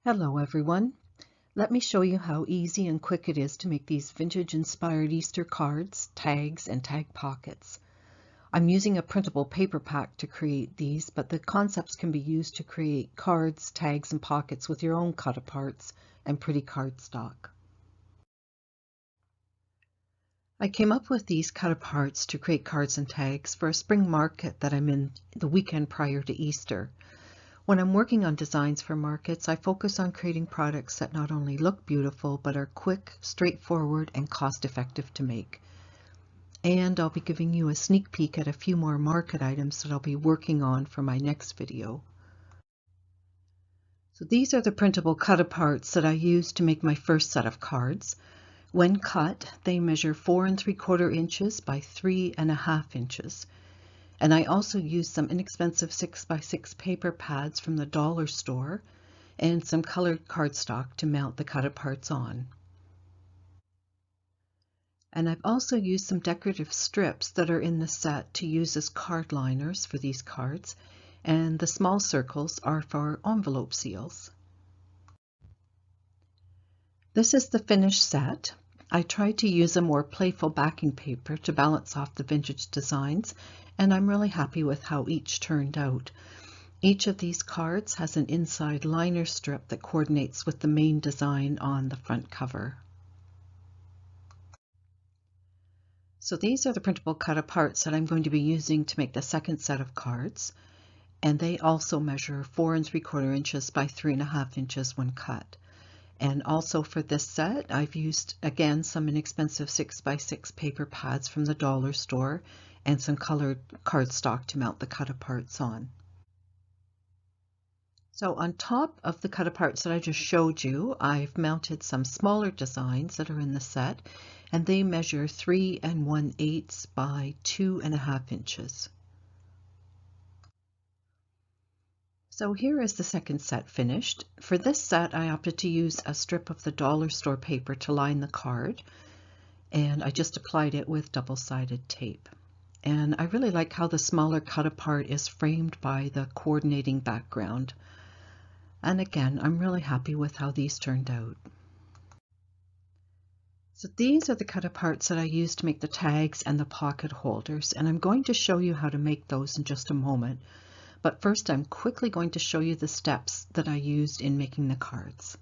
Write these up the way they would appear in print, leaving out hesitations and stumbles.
Hello everyone. Let me show you how easy and quick it is to make these vintage inspired Easter cards, tags, and tag pockets. I'm using a printable paper pack to create these, but the concepts can be used to create cards, tags, and pockets with your own cut-aparts and pretty cardstock. I came up with these cut-aparts to create cards and tags for a spring market that I'm in the weekend prior to Easter. When I'm working on designs for markets, I focus on creating products that not only look beautiful, but are quick, straightforward, and cost-effective to make. And I'll be giving you a sneak peek at a few more market items that I'll be working on for my next video. So these are the printable cut-aparts that I used to make my first set of cards. When cut, they measure 4 3/4 inches by 3.5 inches. And I also used some inexpensive 6x6 paper pads from the dollar store and some colored cardstock to mount the cut-aparts on. And I've also used some decorative strips that are in the set to use as card liners for these cards, and the small circles are for envelope seals. This is the finished set. I tried to use a more playful backing paper to balance off the vintage designs, and I'm really happy with how each turned out. Each of these cards has an inside liner strip that coordinates with the main design on the front cover. So these are the printable cut-aparts that I'm going to be using to make the second set of cards, and they also measure 4 3/4 inches by 3.5 inches when cut. And also for this set, I've used, again, some inexpensive 6x6 paper pads from the dollar store and some colored cardstock to mount the cut-aparts on. So on top of the cut-aparts that I just showed you, I've mounted some smaller designs that are in the set, and they measure 3 1/8 by 2.5 inches. So here is the second set finished. For this set, I opted to use a strip of the dollar store paper to line the card, and I just applied it with double-sided tape. And I really like how the smaller cut-apart is framed by the coordinating background. And again, I'm really happy with how these turned out. So these are the cut-aparts that I used to make the tags and the pocket holders, and I'm going to show you how to make those in just a moment. But first, I'm quickly going to show you the steps that I used in making the cards.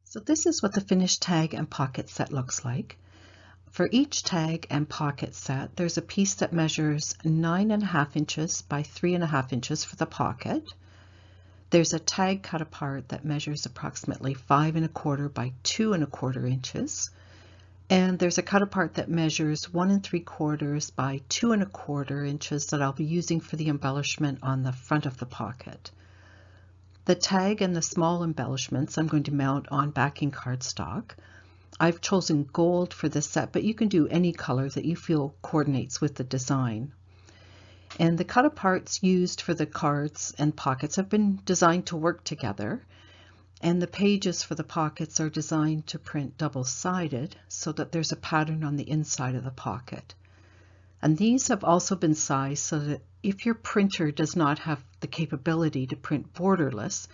So this is what the finished tag and pocket set looks like. For each tag and pocket set, there's a piece that measures 9.5 inches by 3.5 inches for the pocket. There's a tag cut apart that measures approximately 5 1/4 by 2 1/4 inches. And there's a cut apart that measures 1 3/4 by 2 1/4 inches that I'll be using for the embellishment on the front of the pocket. The tag and the small embellishments I'm going to mount on backing cardstock. I've chosen gold for this set, but you can do any color that you feel coordinates with the design. And the cut-aparts used for the cards and pockets have been designed to work together. And the pages for the pockets are designed to print double-sided so that there's a pattern on the inside of the pocket. And these have also been sized so that if your printer does not have the capability to print borderless,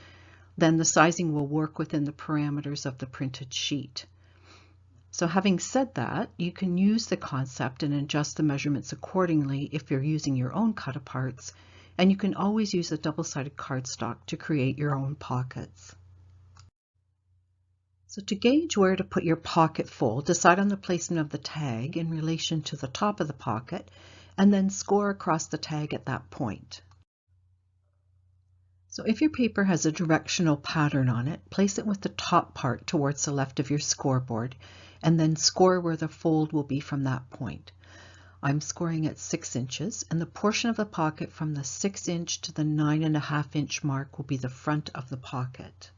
then the sizing will work within the parameters of the printed sheet. So having said that, you can use the concept and adjust the measurements accordingly if you're using your own cut-aparts, and you can always use a double-sided cardstock to create your own pockets. So to gauge where to put your pocket fold, decide on the placement of the tag in relation to the top of the pocket, and then score across the tag at that point. So if your paper has a directional pattern on it, place it with the top part towards the left of your scoreboard, and then score where the fold will be from that point. I'm scoring at 6 inches, and the portion of the pocket from the 6 inch to the 9.5 inch mark will be the front of the pocket.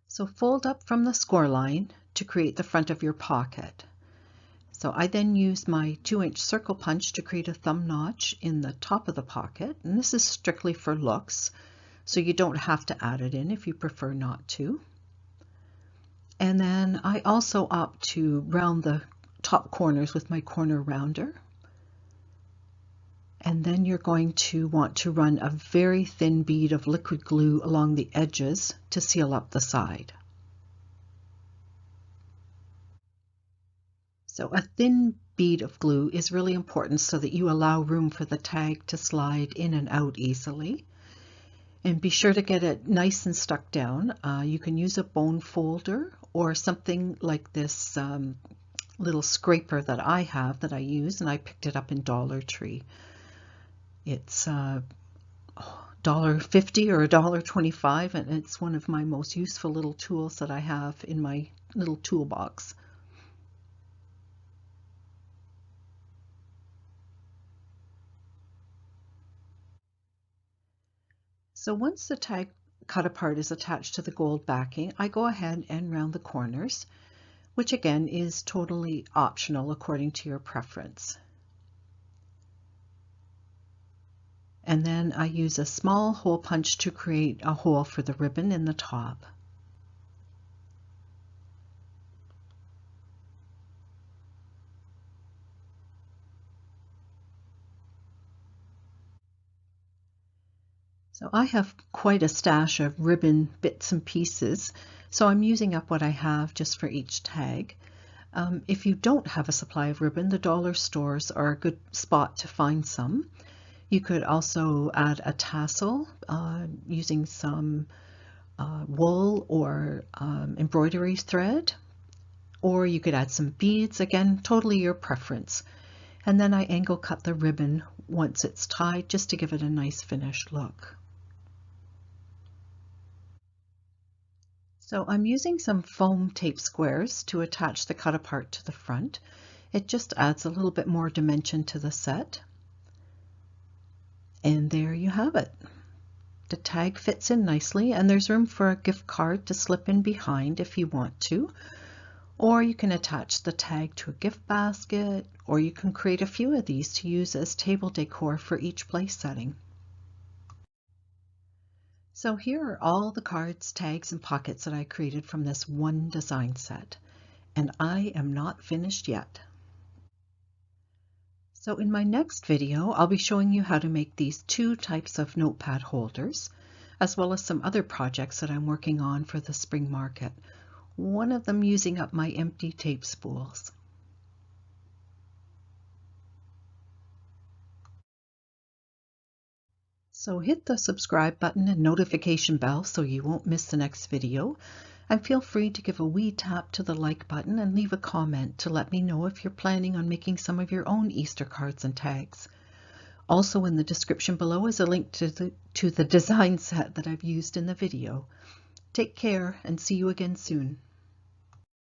So fold up from the score line to create the front of your pocket. So I then use my 2-inch circle punch to create a thumb notch in the top of the pocket, and this is strictly for looks, so you don't have to add it in if you prefer not to. And then I also opt to round the top corners with my corner rounder. And then you're going to want to run a very thin bead of liquid glue along the edges to seal up the side. So a thin bead of glue is really important so that you allow room for the tag to slide in and out easily. And be sure to get it nice and stuck down. You can use a bone folder or something like this little scraper that I have that I use, and I picked it up in Dollar Tree. It's $1.50 or $1.25, and it's one of my most useful little tools that I have in my little toolbox. So once the tag cut apart is attached to the gold backing, I go ahead and round the corners, which again is totally optional according to your preference. And then I use a small hole punch to create a hole for the ribbon in the top. So I have quite a stash of ribbon bits and pieces, so I'm using up what I have just for each tag. If you don't have a supply of ribbon, the dollar stores are a good spot to find some. You could also add a tassel using some wool or embroidery thread, or you could add some beads, again, totally your preference. And then I angle cut the ribbon once it's tied just to give it a nice finished look. So I'm using some foam tape squares to attach the cut apart to the front. It just adds a little bit more dimension to the set. And there you have it. The tag fits in nicely, and there's room for a gift card to slip in behind if you want to. Or you can attach the tag to a gift basket, or you can create a few of these to use as table decor for each place setting. So here are all the cards, tags, and pockets that I created from this one design set, and I am not finished yet. So in my next video, I'll be showing you how to make these 2 types of notepad holders, as well as some other projects that I'm working on for the spring market, one of them using up my empty tape spools. So hit the subscribe button and notification bell so you won't miss the next video, and feel free to give a wee tap to the like button and leave a comment to let me know if you're planning on making some of your own Easter cards and tags. Also in the description below is a link to the design set that I've used in the video. Take care and see you again soon.